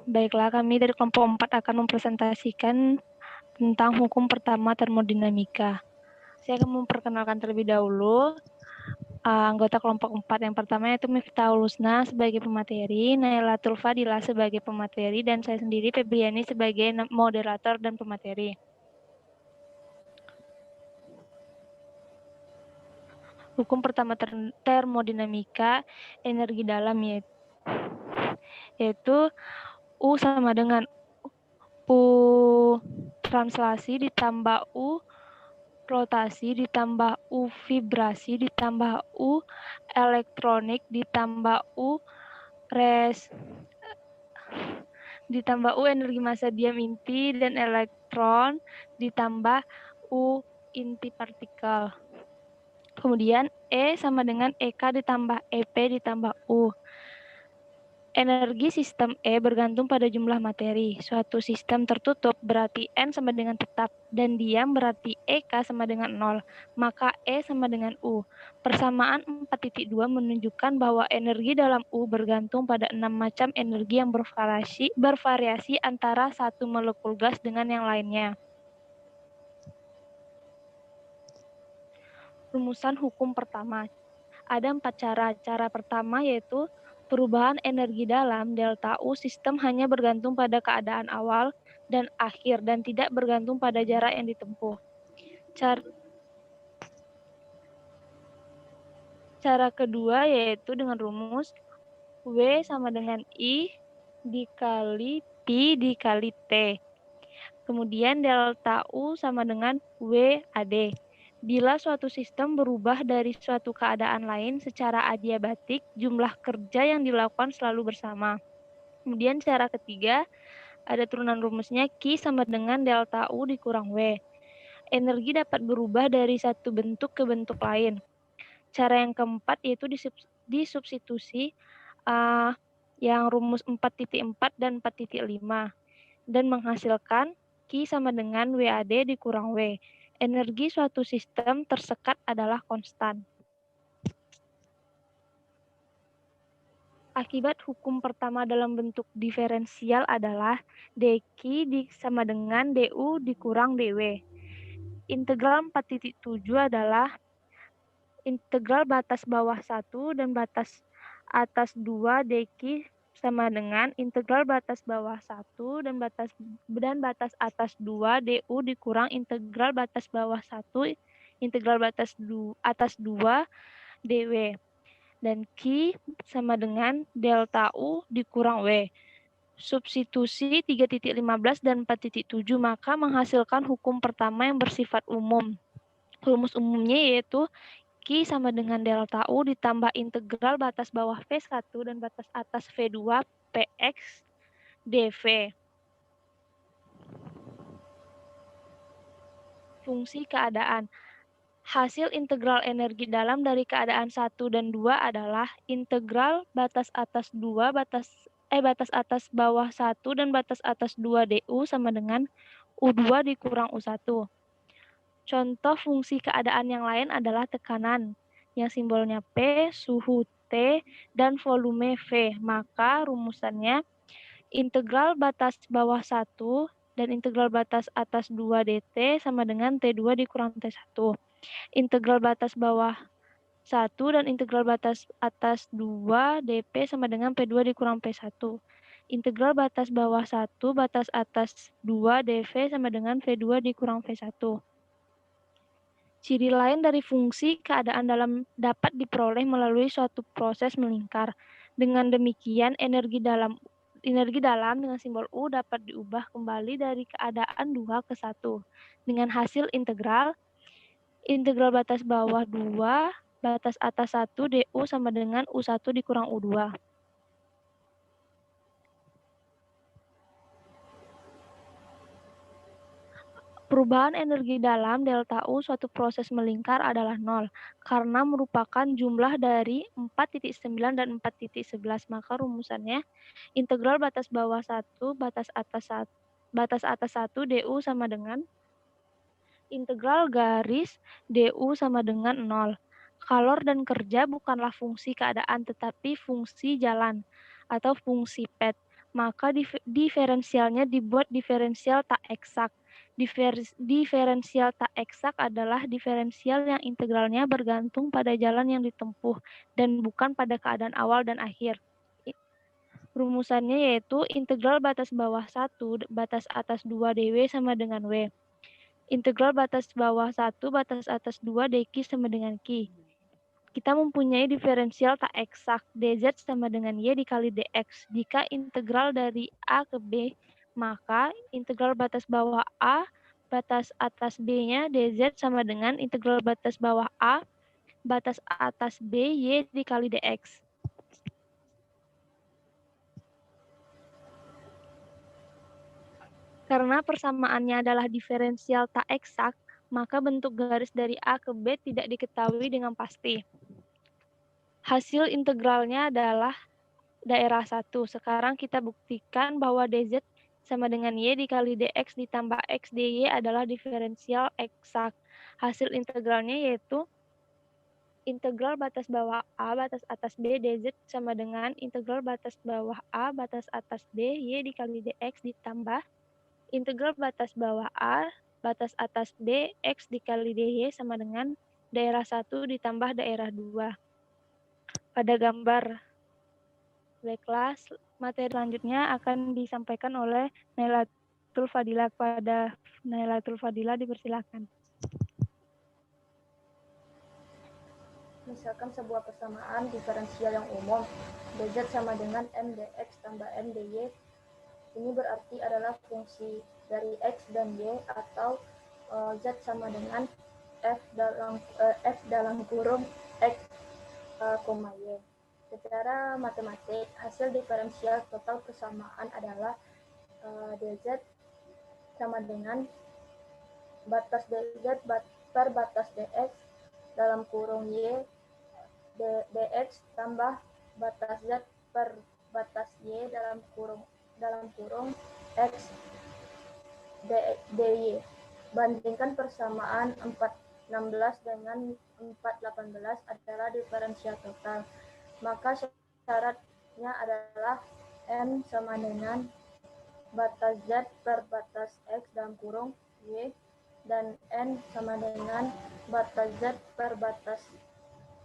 Baiklah, kami dari kelompok 4 akan mempresentasikan tentang hukum pertama termodinamika. Saya akan memperkenalkan terlebih dahulu anggota kelompok 4. Yang pertama yaitu Miftahul Husna sebagai pemateri, Nailatul Fadila sebagai pemateri, dan saya sendiri Febriani sebagai moderator dan pemateri. Hukum pertama termodinamika energi dalam yaitu U sama dengan U translasi ditambah U rotasi ditambah U vibrasi ditambah U elektronik ditambah U ditambah U energi massa diam inti dan elektron ditambah U inti partikel. Kemudian E sama dengan EK ditambah EP ditambah U. Energi sistem E bergantung pada jumlah materi. Suatu sistem tertutup berarti N sama dengan tetap, dan diam berarti EK sama dengan 0. Maka E sama dengan U. Persamaan 4.2 menunjukkan bahwa energi dalam U bergantung pada 6 macam energi yang bervariasi antara satu molekul gas dengan yang lainnya. Rumusan hukum pertama. Ada 4 cara. Cara pertama yaitu perubahan energi dalam delta U sistem hanya bergantung pada keadaan awal dan akhir dan tidak bergantung pada jarak yang ditempuh. Cara kedua yaitu dengan rumus W sama dengan I dikali Pi dikali T. Kemudian delta U sama dengan WAD. Bila suatu sistem berubah dari suatu keadaan lain secara adiabatik, jumlah kerja yang dilakukan selalu bersama. Kemudian cara ketiga, ada turunan rumusnya Q sama dengan delta U dikurang W. Energi dapat berubah dari satu bentuk ke bentuk lain. Cara yang keempat yaitu disubstitusi yang rumus 4.4 dan 4.5 dan menghasilkan Q sama dengan WAD dikurang W. Energi suatu sistem tersekat adalah konstan. Akibat hukum pertama dalam bentuk diferensial adalah dQ sama dengan DU dikurang DW. Integral 4.7 adalah integral batas bawah 1 dan batas atas 2 dQ sama dengan integral batas bawah 1 dan batas atas 2 DU dikurang integral batas bawah 1 integral batas atas 2 DW. Dan Q sama dengan delta U dikurang W. Substitusi 3.15 dan 4.7 maka menghasilkan hukum pertama yang bersifat umum. Rumus umumnya yaitu Q sama dengan delta U ditambah integral batas bawah V1 dan batas atas V2 PX dV. Fungsi keadaan. Hasil integral energi dalam dari keadaan 1 dan 2 adalah integral batas atas 2 batas atas bawah 1 dan batas atas 2 DU sama dengan U2 dikurang U1. Contoh fungsi keadaan yang lain adalah tekanan yang simbolnya P, suhu T, dan volume V. Maka rumusannya integral batas bawah 1 dan integral batas atas 2 dt sama dengan T2 dikurang T1. Integral batas bawah 1 dan integral batas atas 2 dP sama dengan P2 dikurang P1. Integral batas bawah 1 batas atas 2 dV sama dengan V2 dikurang V1. Ciri lain dari fungsi keadaan dalam dapat diperoleh melalui suatu proses melingkar. Dengan demikian, energi dalam dengan simbol U dapat diubah kembali dari keadaan 2 ke 1. Dengan hasil integral batas bawah 2, batas atas 1 DU sama dengan U1 dikurang U2. Perubahan energi dalam delta U suatu proses melingkar adalah 0 karena merupakan jumlah dari 4.9 dan 4.11. Maka rumusannya integral batas bawah 1 batas atas 1 DU sama dengan integral garis DU sama dengan 0. Kalor dan kerja bukanlah fungsi keadaan tetapi fungsi jalan atau fungsi PET. maka diferensialnya dibuat diferensial tak eksak. Diferensial tak eksak adalah diferensial yang integralnya bergantung pada jalan yang ditempuh dan bukan pada keadaan awal dan akhir. Rumusannya yaitu integral batas bawah 1 batas atas 2 dw sama dengan W. Integral batas bawah 1 batas atas 2 dq sama dengan Q. Kita mempunyai diferensial tak eksak dz sama dengan y dikali dx. Jika integral dari a ke b, maka integral batas bawah a batas atas b-nya dz sama dengan integral batas bawah a batas atas b y dikali dx. Karena persamaannya adalah diferensial tak eksak, maka bentuk garis dari A ke B tidak diketahui dengan pasti. Hasil integralnya adalah daerah 1. Sekarang kita buktikan bahwa dz sama dengan y dikali dx ditambah x dy adalah diferensial eksak. Hasil integralnya yaitu integral batas bawah a batas atas b dz sama dengan integral batas bawah a batas atas b y dikali dx ditambah integral batas bawah a batas atas b x dikali dy sama dengan daerah 1 ditambah daerah 2. Pada gambar, baiklah, materi selanjutnya akan disampaikan oleh Nailatul Fadila. Pada Nailatul Fadila dipersilakan. Misalkan sebuah persamaan diferensial yang umum, dz sama dengan m dx tambah m dy. Ini berarti adalah fungsi dari x dan y atau z sama dengan f dalam kurung x, y. Secara matematik, hasil diferensial total persamaan adalah dz sama dengan batas dz per batas dx dalam kurung y dx tambah batas z per batas y dalam kurung x dy. Bandingkan persamaan 416 dengan 418 adalah diferensial total. Maka syaratnya adalah m sama dengan batas z per batas x dalam kurung y dan n sama dengan batas z per batas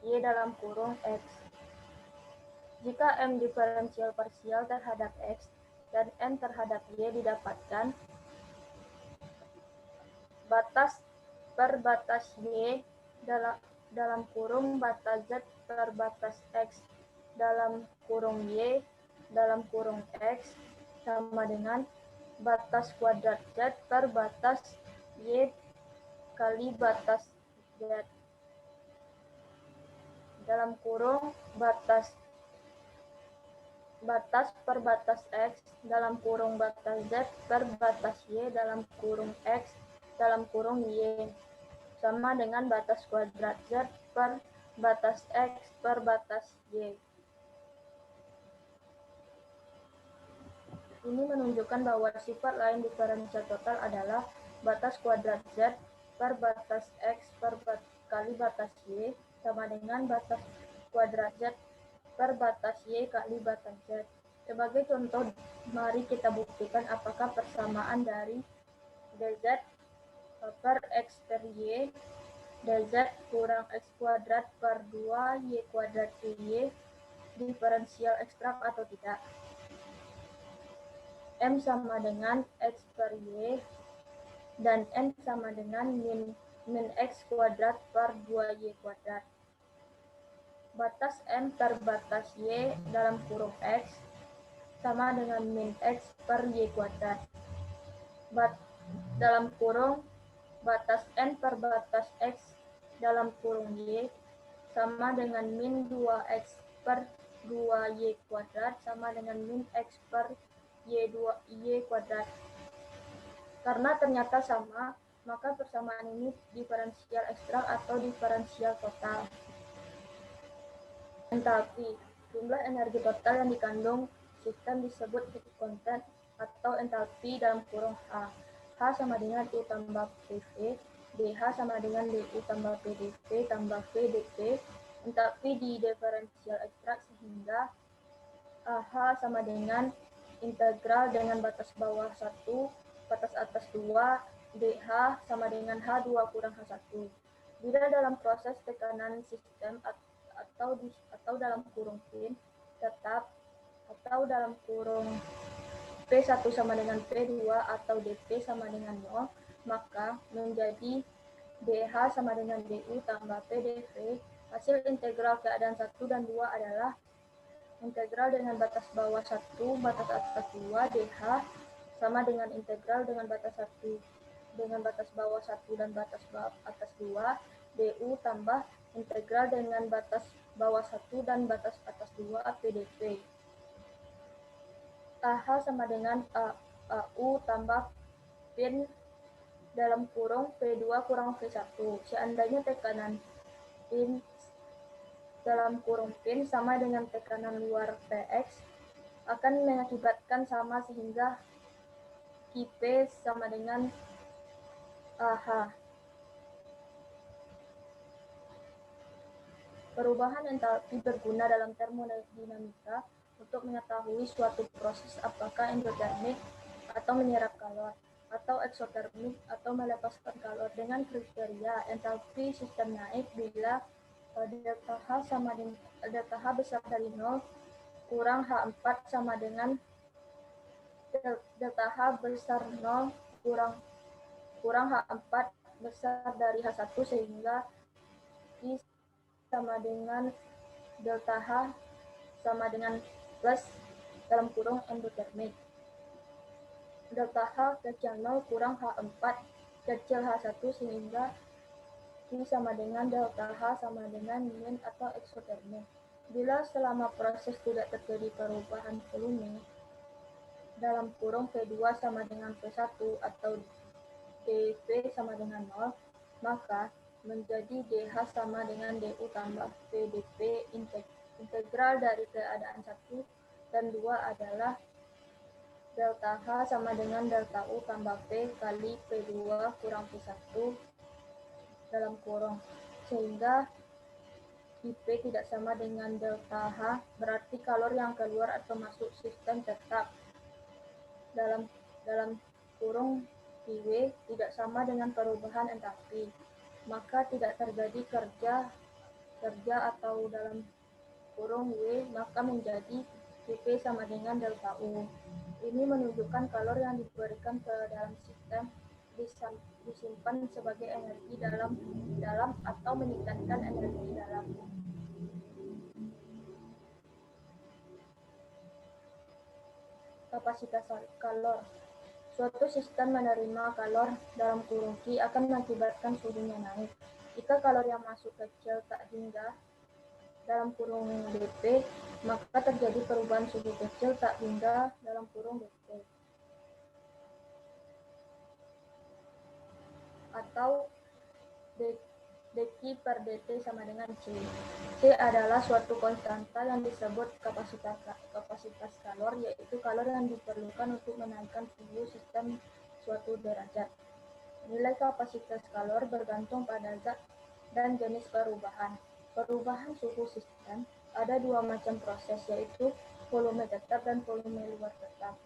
y dalam kurung x. Jika m diferensial parsial terhadap x dan n terhadap y didapatkan, batas per batas y dalam kurung batas z per batas x dalam kurung y dalam kurung x sama dengan batas kuadrat z per batas y kali batas z dalam kurung batas per batas x dalam kurung batas z per batas y dalam kurung x dalam kurung y sama dengan batas kuadrat z per batas x per batas y. Ini menunjukkan bahwa sifat lain diferensial total adalah batas kuadrat z per batas x kali batas y sama dengan batas kuadrat z per batas y kali batas z. Sebagai contoh, mari kita buktikan apakah persamaan dari dz per x per y, dz kurang x kuadrat per 2y kuadrat dy diferensial ekstrak atau tidak. M sama dengan x per y dan n sama dengan min x kuadrat per 2y kuadrat. Batas m per batas y dalam kurung x sama dengan min x per y kuadrat. Dalam kurung batas n per batas x dalam kurung y sama dengan min 2x per 2y kuadrat sama dengan min x per y kuadrat. Karena ternyata sama, maka persamaan ini diferensial ekstrak atau diferensial total. Entalpi, jumlah energi total yang dikandung sistem disebut heat content atau entalpi dalam kurung H. H sama dengan U tambah PV, DH sama dengan DU tambah PdV tambah V dP. Entalpi di diferensial ekstrak sehingga H sama dengan integral dengan batas bawah 1, batas atas 2, DH sama dengan H2 kurang H1. Bila dalam proses tekanan sistem atau dalam kurung pin tetap atau dalam kurung P1 sama dengan P2 atau dP sama dengan 0, maka menjadi DH sama dengan DU tambah PdV. Hasil integral keadaan 1 dan 2 adalah integral dengan batas bawah 1, batas atas 2, DH sama dengan integral dengan batas 1 dengan batas bawah 1 dan batas atas 2, DU tambah integral dengan batas bawah 1 dan batas atas 2, PdV. AH sama dengan AU tambah pin dalam kurung P2 kurang P1. Seandainya tekanan pin dalam kurung pin sama dengan tekanan luar Px akan mengakibatkan sama sehingga Qp sama dengan AH. Perubahan entalpi berguna dalam termodinamika untuk mengetahui suatu proses apakah endotermik atau menyerap kalor, atau eksotermik atau melepaskan kalor dengan kriteria entalpi sistem naik bila delta H besar dari 0 kurang H4 sama dengan delta H besar 0 kurang H4 besar dari H1 sehingga I sama dengan delta H sama dengan plus dalam kurung endotermik. Delta H kecil 0 kurang H4 kecil H1 sehingga I sama dengan delta H sama dengan min atau eksotermik. Bila selama proses tidak terjadi perubahan volume dalam kurung P2 sama dengan P1 atau dV sama dengan 0, maka menjadi DH sama dengan DU tambah PdP. Integral dari keadaan 1 dan 2 adalah delta H sama dengan delta U tambah P kali P2 kurang P1 dalam kurung. Sehingga IP tidak sama dengan delta H, berarti kalor yang keluar atau masuk sistem tetap dalam kurung PW tidak sama dengan perubahan entalpi, maka tidak terjadi kerja atau dalam kurung W, maka menjadi PP sama dengan delta U. Ini menunjukkan kalor yang diberikan ke dalam sistem disimpan sebagai energi dalam atau meningkatkan energi dalam. Kapasitas kalor. Suatu sistem menerima kalor dalam kurung Q akan mengakibatkan suhunya naik. Jika kalor yang masuk kecil tak hingga dalam kurung dP, maka terjadi perubahan suhu kecil tak hingga dalam kurung dP. Atau dQ per dt sama dengan C. C adalah suatu konstanta yang disebut kapasitas kalor, yaitu kalor yang diperlukan untuk menaikkan suhu sistem suatu derajat. Nilai kapasitas kalor bergantung pada zat dan jenis perubahan. Perubahan suhu sistem ada dua macam proses, yaitu volume tetap dan volume luar tetap.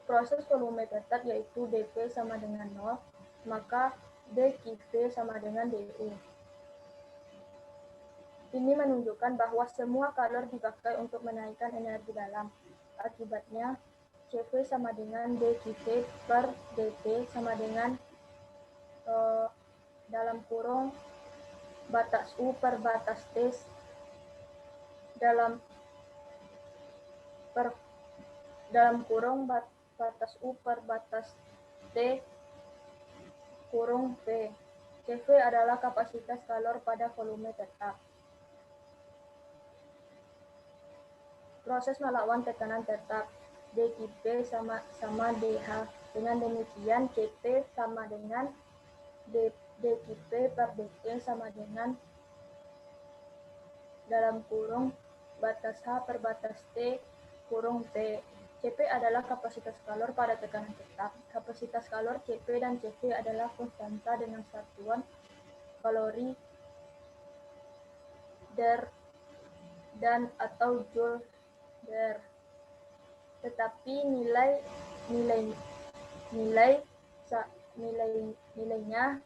Proses volume tetap yaitu dP sama dengan 0, maka dQp sama dengan dU. Ini menunjukkan bahwa semua kalor dipakai untuk menaikkan energi dalam. Akibatnya, Cv sama dengan dQp per dt sama dengan dalam kurung batas U per batas T dalam kurung batas U per batas T kurung P. Cv adalah kapasitas kalor pada volume tetap. Proses melawan tekanan tetap, dQp sama dH. Dengan demikian, Cp sama dengan dQp per dt sama dengan dalam kurung batas H per batas T kurung P. Cp adalah kapasitas kalor pada tekanan tetap. Kapasitas kalor Cp dan Cv adalah konstanta dengan satuan kalori der dan atau joule der. tetapi nilainya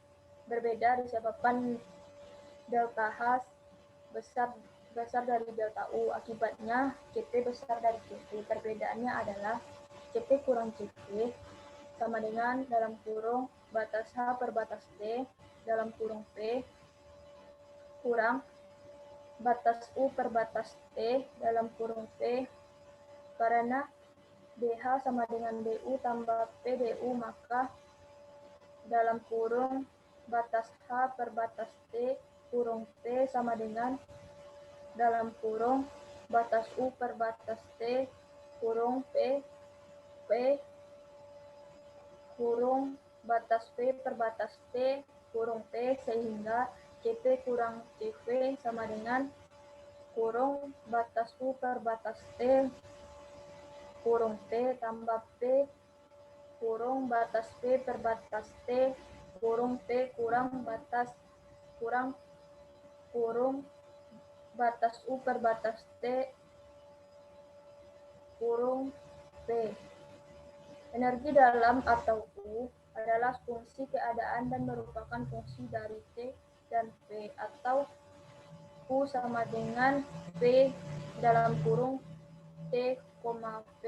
berbeda disebabkan delta H besar dari delta U. Akibatnya CP besar dari CP. Perbedaannya adalah CP kurang CP sama dengan dalam kurung batas H per batas T dalam kurung P kurang batas U per batas T dalam kurung P, karena DH sama dengan DU tambah PDU, maka dalam kurung batas H per batas T kurung P sama dengan dalam kurung batas U per batas T kurung P kurung batas P per batas T kurung T, sehingga CP kurang CV sama dengan kurung batas U per batas T kurung T tambah P kurung batas P per batas T kurung T kurung batas U per batas T kurung P. Energi dalam atau U adalah fungsi keadaan dan merupakan fungsi dari T dan P, atau U sama dengan P dalam kurung T, P.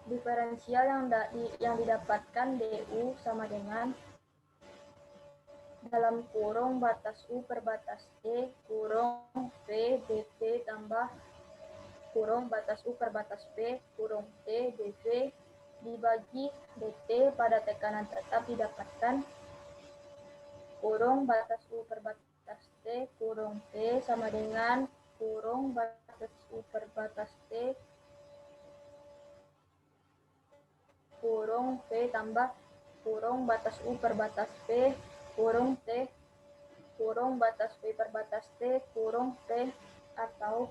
Diferensial yang didapatkan DU sama dengan dalam kurung batas U per batas T kurung P dT tambah kurung batas U per batas P kurung T dV dibagi dt pada tekanan tetap didapatkan kurung batas U per batas T kurung T sama dengan kurung batas U per batas T kurung P tambah kurung batas U per batas P kurung T kurung batas P per batas T kurung T, atau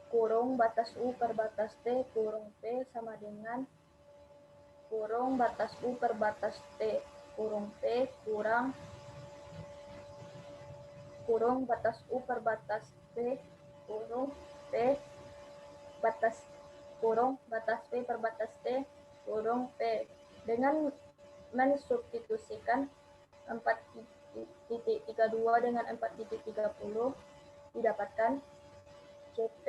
kurung batas U per batas T kurung P sama dengan kurung batas U per batas T kurung T kurang kurung batas U per batas T kurung P batas kurung batas P per batas T kurung P. Dengan mensubstitusikan 4.32 dengan 4.30 didapatkan CP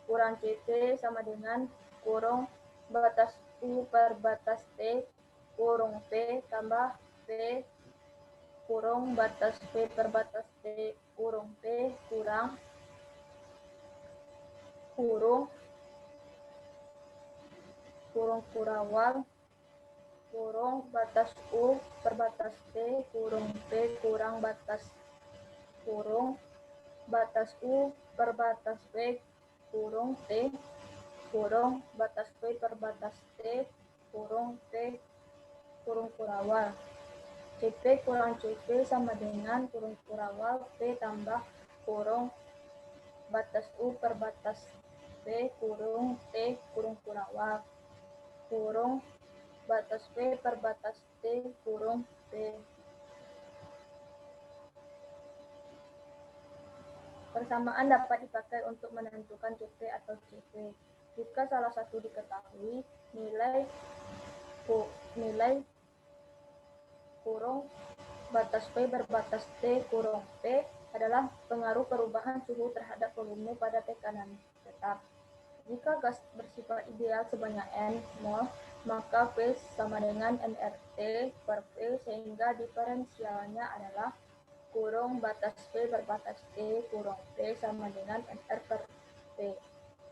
kurang CP sama dengan kurung batas U per batas T kurung P tambah P kurung batas P per batas T kurung P kurang kurung kurawal kurung batas U per batas T kurung P kurang batas kurung batas U per batas P kurung T kurung batas P per batas T kurung T kurung kurawal. CP kurang CP sama dengan kurung kurawal P tambah kurung batas U per batas P kurung T kurung kurawal kurung batas P per batas T kurung P. Persamaan dapat dipakai untuk menentukan CP atau CP. Jika salah satu diketahui, nilai kurung batas P berbatas T kurung P adalah pengaruh perubahan suhu terhadap volume pada tekanan tetap. Jika gas bersifat ideal sebanyak N mol, maka P sama dengan nRT per P, sehingga diferensialnya adalah kurung batas P berbatas T kurung P sama dengan nR per P.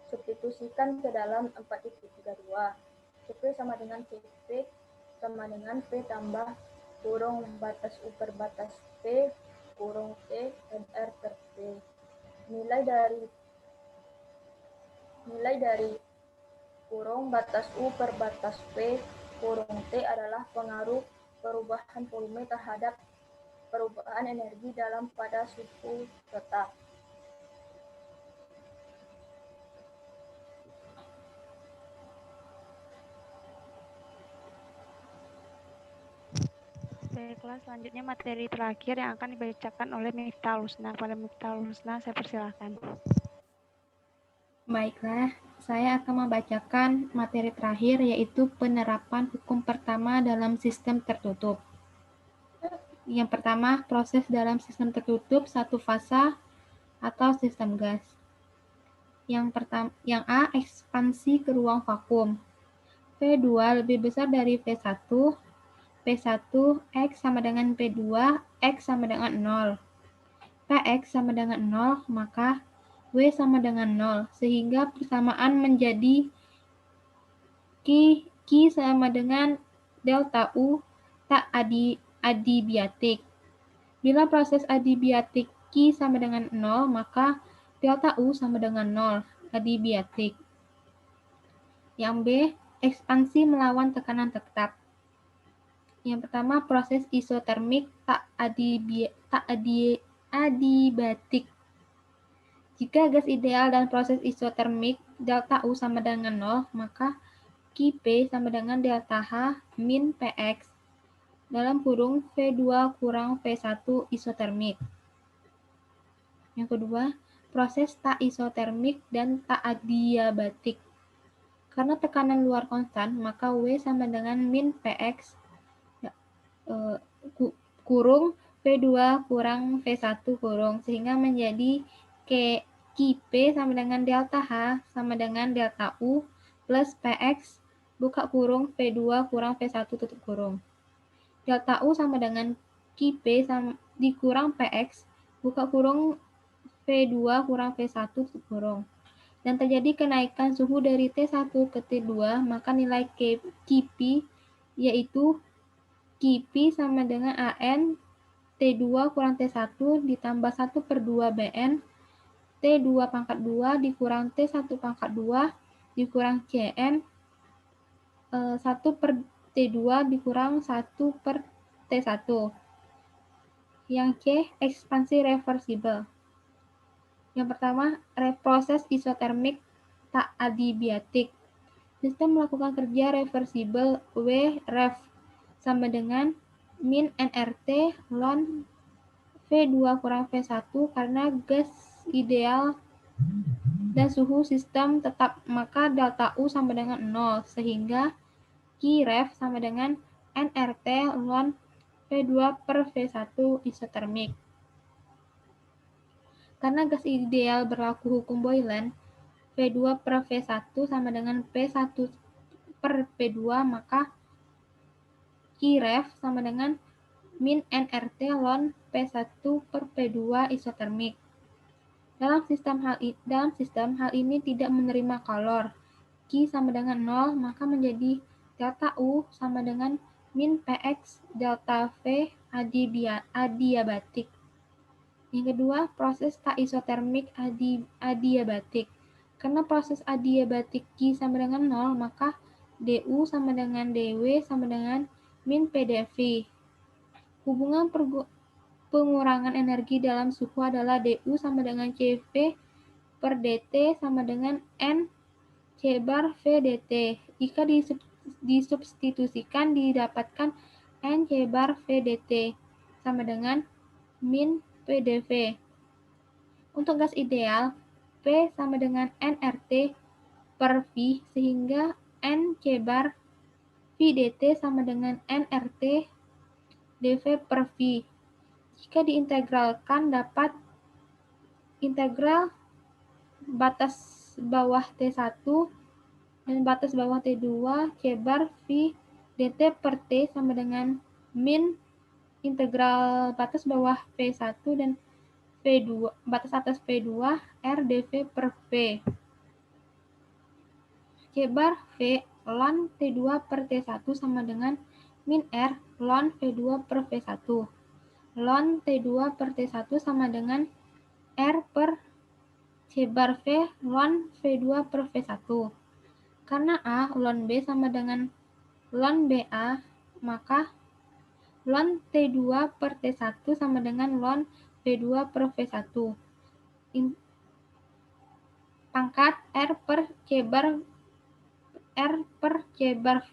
Substitusikan ke dalam 4.32. CP sama dengan CP sama dengan P tambah kurung batas U per batas P kurung T nR per P. Nilai dari kurung batas U per batas P kurung T adalah pengaruh perubahan volume terhadap perubahan energi dalam pada suhu tetap. Baiklah, selanjutnya materi terakhir yang akan dibacakan oleh Miftah Lusna. Kepada Miftah Lusna, saya persilakan. Baiklah, saya akan membacakan materi terakhir, yaitu penerapan hukum pertama dalam sistem tertutup. Yang pertama, proses dalam sistem tertutup satu fasa atau sistem gas. Yang A, ekspansi ke ruang vakum. V2 lebih besar dari V1, P1 X sama dengan P2, X sama dengan 0. Px sama dengan 0, maka W sama dengan 0, sehingga persamaan menjadi Q sama dengan delta U tak adiabatik. Bila proses adiabatik Q sama dengan 0, maka delta U sama dengan 0, adiabatik. Yang B, ekspansi melawan tekanan tetap. Yang pertama, proses isotermik tak adiabatik. Jika gas ideal dan proses isotermik delta U sama dengan 0, maka Qp sama dengan delta H min Px dalam kurung V2 kurang V1 isotermik. Yang kedua, proses tak isotermik dan tak adiabatik. Karena tekanan luar konstan, maka W sama dengan min Px kurung V2 kurang V1 kurung, sehingga menjadi Qp sama dengan delta H sama dengan delta U plus Px buka kurung V2 kurang V1 tutup kurung. Delta U sama dengan Qp dikurang Px buka kurung V2 kurang V1 tutup kurung. Dan terjadi kenaikan suhu dari T1 ke T2, maka nilai Qp yaitu Qp sama dengan AN T2 kurang T1 ditambah 1/2 Bn T2 pangkat 2 dikurang T1 pangkat 2 dikurang Cn 1/T2 dikurang 1/T1. Yang C, ekspansi reversibel. Yang pertama, proses isotermik tak adiabatik. Sistem melakukan kerja reversibel W ref sama dengan min nRT ln V2 kurang V1 karena gas ideal dan suhu sistem tetap, maka delta U sama dengan 0, sehingga Qref sama dengan nRT ln V2/V1 isotermik. Karena gas ideal berlaku hukum Boylen, V2/V1 sama dengan P1/P2, maka Qref sama dengan min nRT ln P1/P2 isotermik. Dalam sistem hal ini tidak menerima kalor. Q sama dengan 0, maka menjadi delta U sama dengan min Px delta V adiabatik. Yang kedua, proses tak isotermik adiabatik. Karena proses adiabatik Q sama dengan 0, maka du sama dengan dw sama dengan min pdv. Hubungan pengurangan energi dalam suhu adalah du sama dengan cv per dt sama dengan n c bar v dt. Jika disubstitusikan didapatkan n c bar v dt sama dengan min pdv. Untuk gas ideal, P sama dengan nRT per V, sehingga n c bar V dt sama dengan nRT dV per V. Jika diintegralkan dapat integral batas bawah T1 dan batas bawah T2 C bar V dt per T sama dengan min integral batas bawah V1 dan V2 batas atas V2 R dV per V. C bar V ln T2 per T1 sama dengan min R ln V2 per V1. Ln T2 per T1 sama dengan R per C bar V ln V2 per V1. Karena A ln B sama dengan ln BA, maka ln T2 per T1 sama dengan ln V2 per V1. Pangkat R per C bar V.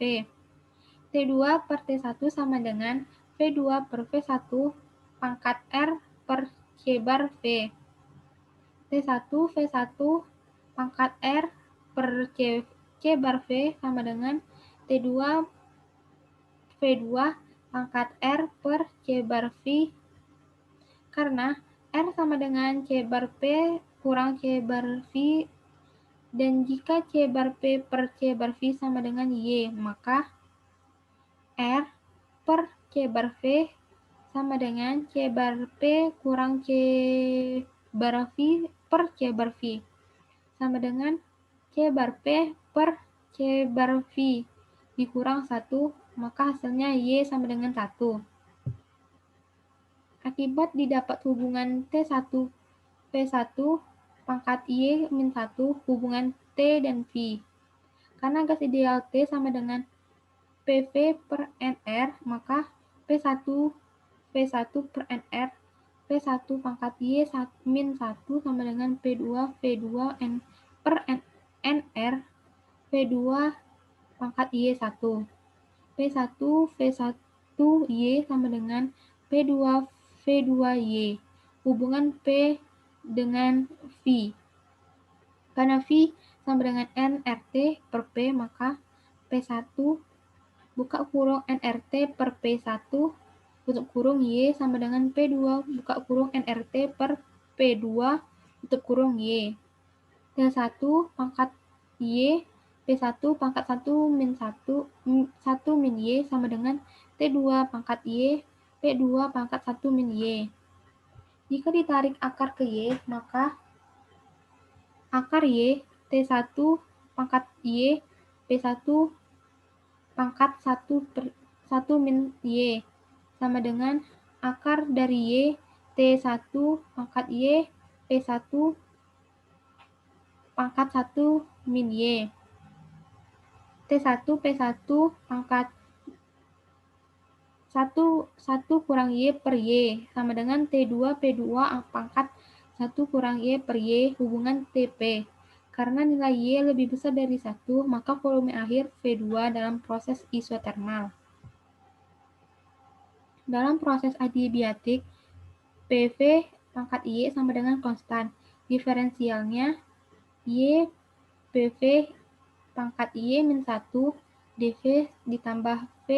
T2 per T1 sama dengan V2 per V1 pangkat R per C bar V. T1 V1 pangkat R per C bar V sama dengan T2 V2 pangkat R per C bar V, karena R sama dengan C bar P kurang C bar V, dan jika C bar P per C bar V sama dengan Y, maka R per C bar V sama dengan C bar P kurang C bar V per C bar V sama dengan C bar P per C bar V dikurang 1, maka hasilnya Y sama dengan 1. Akibat didapat hubungan T1 P1 pangkat Y min 1 hubungan T dan V. Karena gas ideal T sama dengan PV per NR, maka P1 V1 per NR P1 pangkat Y min 1 sama dengan P2 V2 per NR P2 pangkat Y1. P1 V1 Y sama dengan P2 V2Y. Hubungan P dengan V. Karena V sama dengan nRT per P, maka P1 buka kurung nRT per P1 tutup kurung Y sama dengan P2 buka kurung nRT per P2 tutup kurung Y. T1 pangkat Y P1 pangkat 1 min 1 min Y sama dengan T2 pangkat Y P2 pangkat 1 min Y. Jika ditarik akar ke Y, maka akar Y T1 pangkat Y P1 pangkat 1 min Y sama dengan akar dari Y T1 pangkat Y P1 pangkat 1 min Y. T1 P1 pangkat 1 kurang Y per Y sama dengan T2 P2 pangkat 1 kurang Y per Y hubungan TP. Karena nilai Y lebih besar dari 1, maka volume akhir V2 dalam proses isotermal. Dalam proses adiabatik, PV pangkat Y sama dengan konstan. Diferensialnya Y PV pangkat Y min 1 dV ditambah V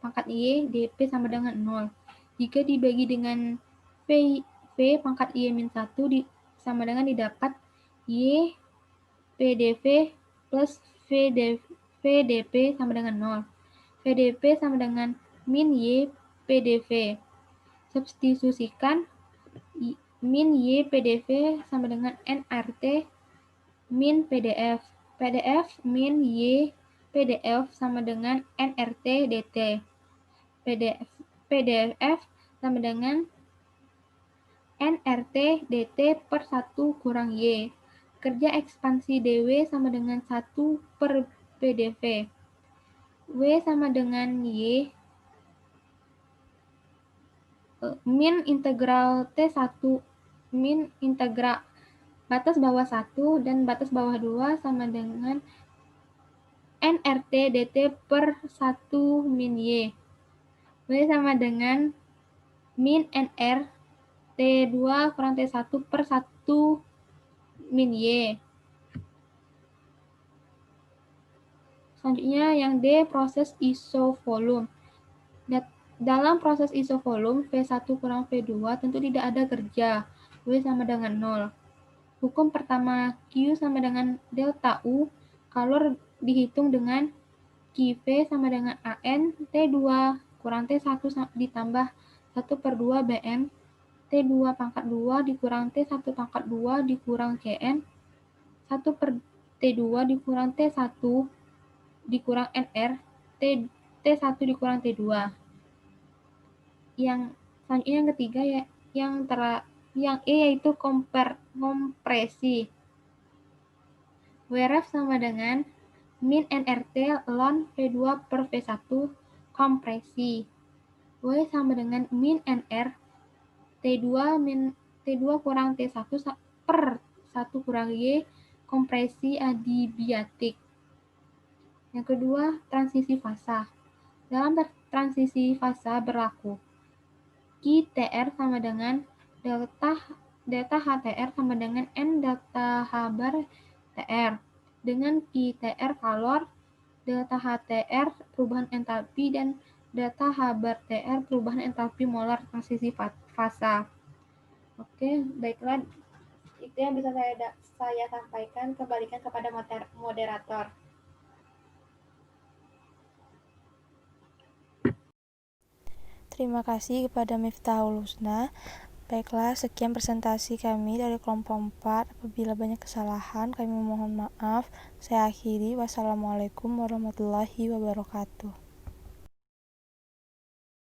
pangkat Y dP sama dengan 0. Jika dibagi dengan V pangkat Y min 1 sama dengan didapat Y PdV plus VdP sama dengan 0. VdP sama dengan min Y PdV. Substitusikan min Y PdV sama dengan nRT min PDF. PDF min Y PDF sama dengan nRT dt. PDF sama dengan nRT dt per 1 kurang Y. Kerja ekspansi dW sama dengan 1 per PDV. W sama dengan Y min integral T1 min integral batas bawah 1 dan batas bawah 2 sama dengan nRT dt per 1 min Y. W sama dengan min nR T2 kurang T1 per 1 min Y. Selanjutnya yang D, proses isovolume. Dalam proses isovolume, V1 kurang V2 tentu tidak ada kerja. W sama dengan 0. Hukum pertama, Q sama dengan delta U kalau dihitung dengan QV sama dengan AN T2 kurang T1 ditambah 1 per 2 BN T2 pangkat 2 dikurang T1 pangkat 2 dikurang CN 1 per T2 dikurang T1 dikurang NR T1 dikurang T2. Yang selanjutnya yang ketiga ya, yang E yaitu kompresi. WRF sama dengan min nRT ln V2 per V1 kompresi. W sama dengan min nR T2 kurang T1 per 1 kurang Y kompresi adiabatik. Yang kedua, transisi fasa. transisi fasa berlaku. Q-TR sama dengan delta HTR sama dengan N delta H bar TR. Dengan Q-TR kalor, delta HTR perubahan entalpi, dan delta H bar TR perubahan entalpi molar transisi fasa. Oke, baiklah. Itu yang bisa saya sampaikan. Kembalikan kepada moderator. Terima kasih kepada Miftahul Husna. Baiklah, sekian presentasi kami dari kelompok 4. Apabila banyak kesalahan, kami mohon maaf. Saya akhiri. Wassalamualaikum warahmatullahi wabarakatuh.